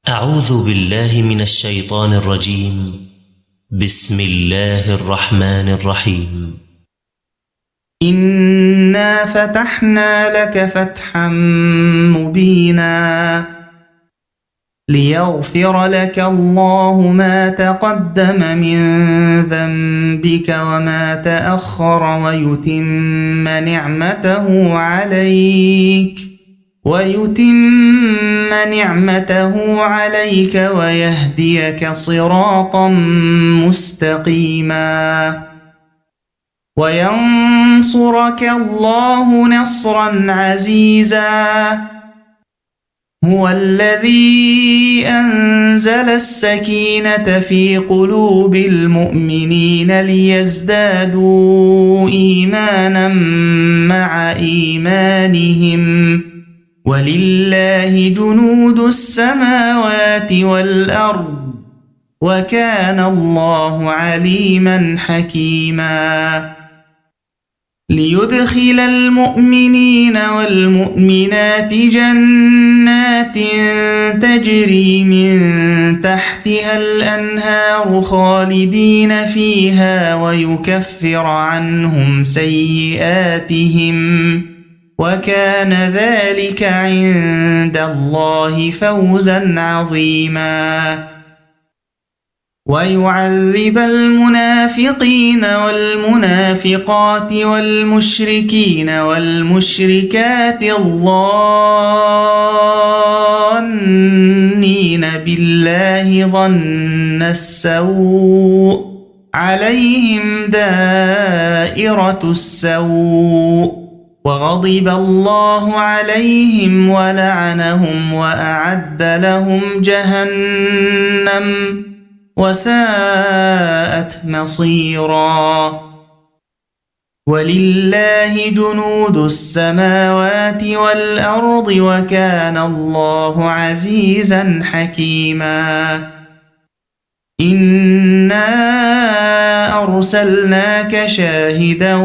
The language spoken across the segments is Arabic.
أعوذ بالله من الشيطان الرجيم. بسم الله الرحمن الرحيم. إنا فتحنا لك فتحا مبينا ليغفر لك الله ما تقدم من ذنبك وما تأخر ويتم نعمته عليك ويهديك صراطا مستقيما وينصرك الله نصرا عزيزا. هو الذي أنزل السكينة في قلوب المؤمنين ليزدادوا إيمانا مع إيمانهم ولله جنود السماوات والأرض وكان الله عليما حكيما. ليدخل المؤمنين والمؤمنات جنات تجري من تحتها الأنهار خالدين فيها ويكفر عنهم سيئاتهم وكان ذلك عند الله فوزا عظيما. ويعذب المنافقين والمنافقات والمشركين والمشركات الظانين بالله ظن السوء عليهم دائرة السوء وغضب الله عليهم ولعنهم وأعد لهم جهنم وساءت مصيرا. ولله جنود السماوات والأرض وكان الله عزيزا حكيما. إنا أرسلناك شاهدا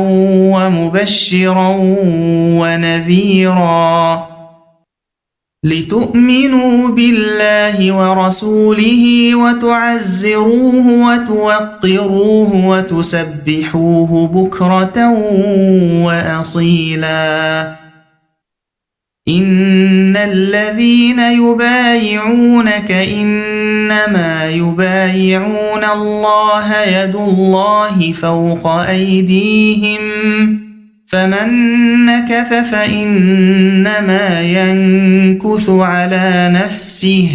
ومبشرا ونذيرا لتؤمنوا بالله ورسوله وتعزروه وتوقروه وتسبحوه بكرة وأصيلا. إن الذين يبايعونك إنما يبايعون الله يد الله فوق أيديهم فمن نكث فإنما ينكث على نفسه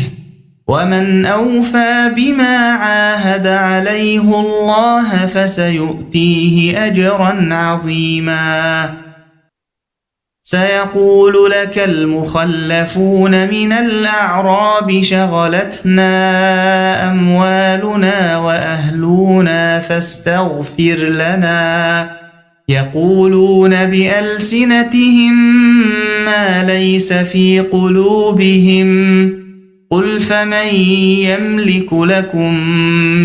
ومن أوفى بما عاهد عليه الله فسيؤتيه أجرا عظيما. سيقول لك المخلفون من الأعراب شغلتنا أموالنا وأهلنا فاستغفر لنا يقولون بألسنتهم ما ليس في قلوبهم قل فمن يملك لكم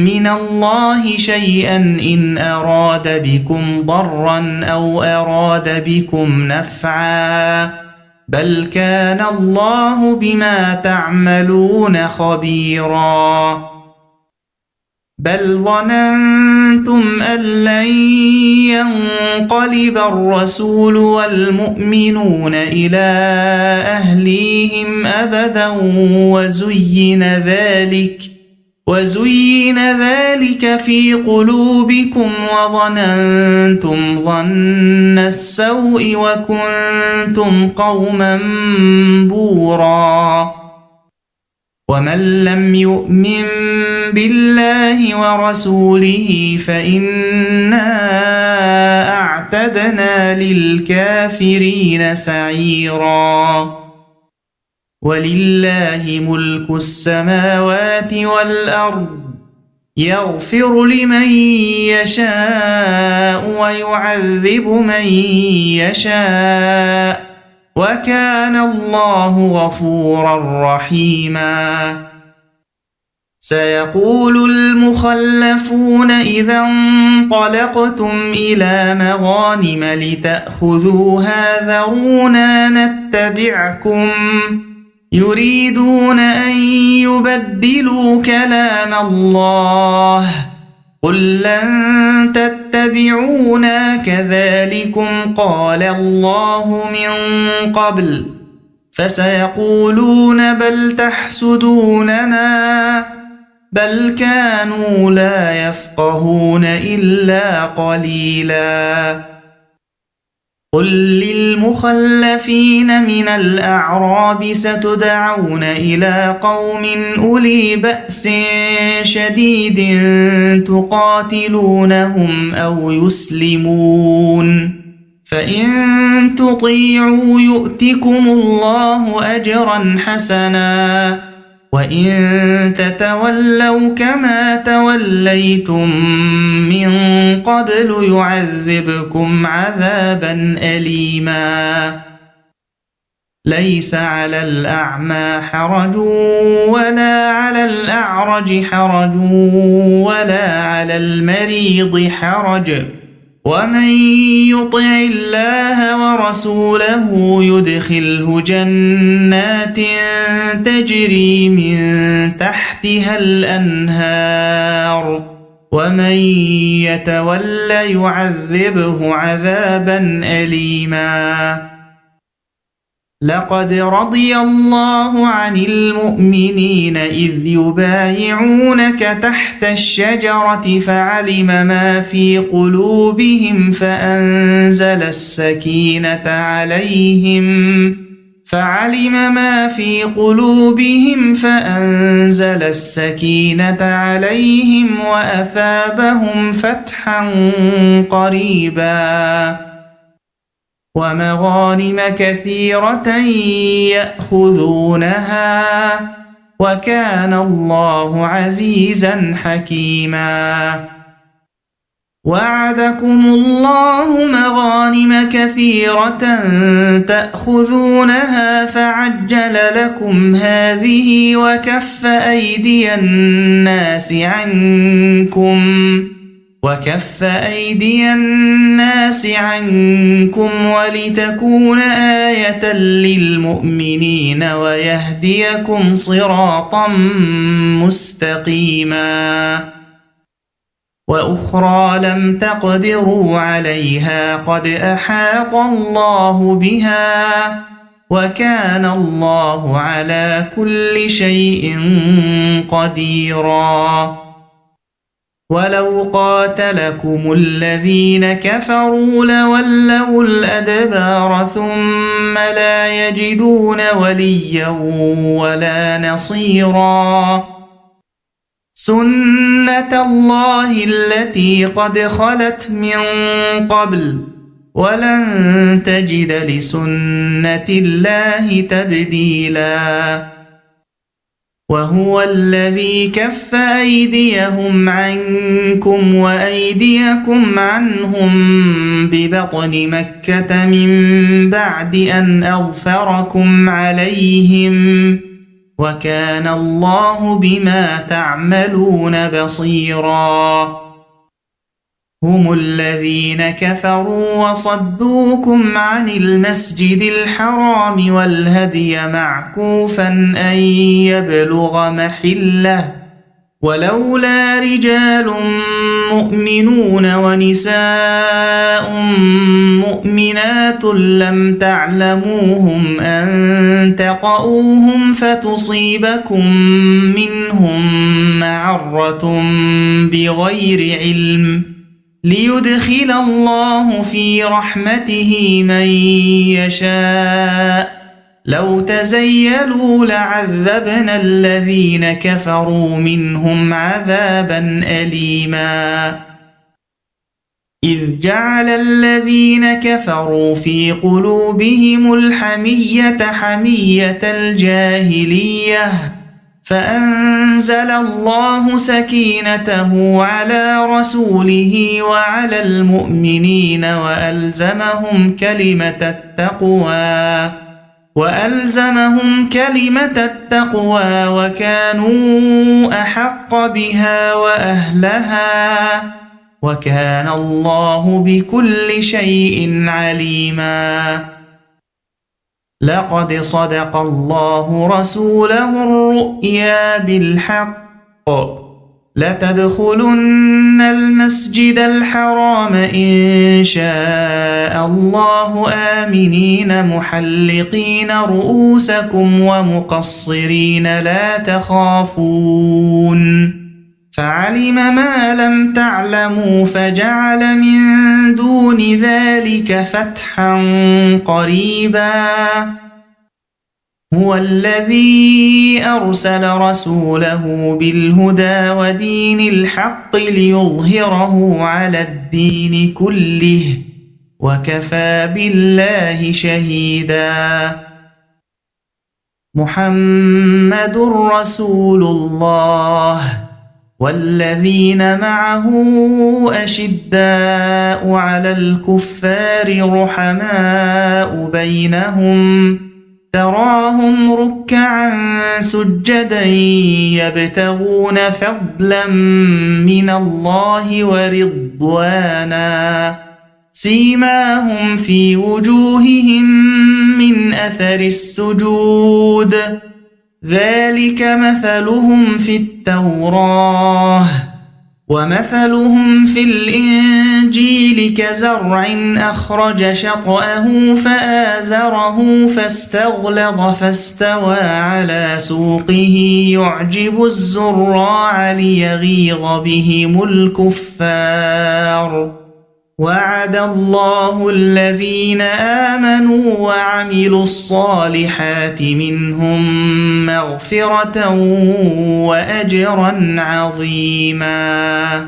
من الله شيئا إن أراد بكم ضرا أو أراد بكم نفعا بل كان الله بما تعملون خبيرا. بل ظننتم أن لن ينقلب الرسول والمؤمنون إلى أهليهم أبدا وزين ذلك في قلوبكم وظننتم ظن السوء وكنتم قوما بورا. ومن لم يؤمن بالله ورسوله فإنا أعتدنا للكافرين سعيرا. ولله ملك السماوات والأرض يغفر لمن يشاء ويعذب من يشاء وكان الله غفورا رحيما. سيقول المخلفون إذا انطلقتم إلى مغانم لتأخذوها ذرونا نتبعكم يريدون أن يبدلوا كلام الله قل لن تتبعونا كذلكم قال الله من قبل فسيقولون بل تحسدوننا بل كانوا لا يفقهون إلا قليلا قل للمخلفين من الأعراب ستدعون إلى قوم أولي بأس شديد تقاتلونهم أو يسلمون فإن تطيعوا يؤتكم الله أجرا حسنا وإن تتولوا كما توليتم من قبل يعذبكم عذابا أليما ليس على الأعمى حرج ولا على الأعرج حرج ولا على المريض حرج ومن يطع الله ورسوله يدخله جنات تجري من تحتها الأنهار ومن يتول يعذبه عذابا أليما لقد رضي الله عن المؤمنين إذ يبايعونك تحت الشجرة فعلم ما في قلوبهم فأنزل السكينة عليهم وأثابهم فتحا قريبا ومغانم كثيرة يأخذونها وكان الله عزيزا حكيما وعدكم الله مغانم كثيرة تأخذونها فعجل لكم هذه وكف أيدي الناس عنكم ولتكون آية للمؤمنين ويهديكم صراطا مستقيما وأخرى لم تقدروا عليها قد أحاط الله بها وكان الله على كل شيء قديرا ولو قاتلكم الذين كفروا لولوا الأدبار ثم لا يجدون وليا ولا نصيرا سنة الله التي قد خلت من قبل ولن تجد لسنة الله تبديلا وهو الذي كف أيديهم عنكم وأيديكم عنهم ببطن مكة من بعد أن أظفركم عليهم وكان الله بما تعملون بصيرا هم الذين كفروا وصدوكم عن المسجد الحرام والهدي معكوفا أن يبلغ محله ولولا رجال مؤمنون ونساء مؤمنات لم تعلموهم أن تطؤوهم فتصيبكم منهم معرة بغير علم ليدخل الله في رحمته من يشاء لو تزيلوا لعذبنا الذين كفروا منهم عذابا أليما إذ جعل الذين كفروا في قلوبهم الحمية حمية الجاهلية فأنزل الله سكينته على رسوله وعلى المؤمنين وألزمهم كلمة التقوى وكانوا أحق بها وأهلها وكان الله بكل شيء عليما لقد صدق الله رسوله الرؤيا بالحق لتدخلن المسجد الحرام إن شاء الله آمنين محلقين رؤوسكم ومقصرين لا تخافون فعلم ما لم تعلموا فجعل من دون ذلك فتحا قريبا هو الذي أرسل رسوله بالهدى ودين الحق ليظهره على الدين كله وكفى بالله شهيدا محمد رسول الله والذين معه أشداء على الكفار رحماء بينهم تراهم ركعا سجدا يبتغون فضلا من الله ورضوانا سيماهم في وجوههم من أثر السجود ذلك مثلهم في التوراة ومثلهم في الإنجيل كزرع أخرج شطأه فآزره فاستغلظ فاستوى على سوقه يعجب الزراع ليغيظ بهم الكفار وعد الله الذين آمنوا وعملوا الصالحات منهم مغفرة وأجرا عظيما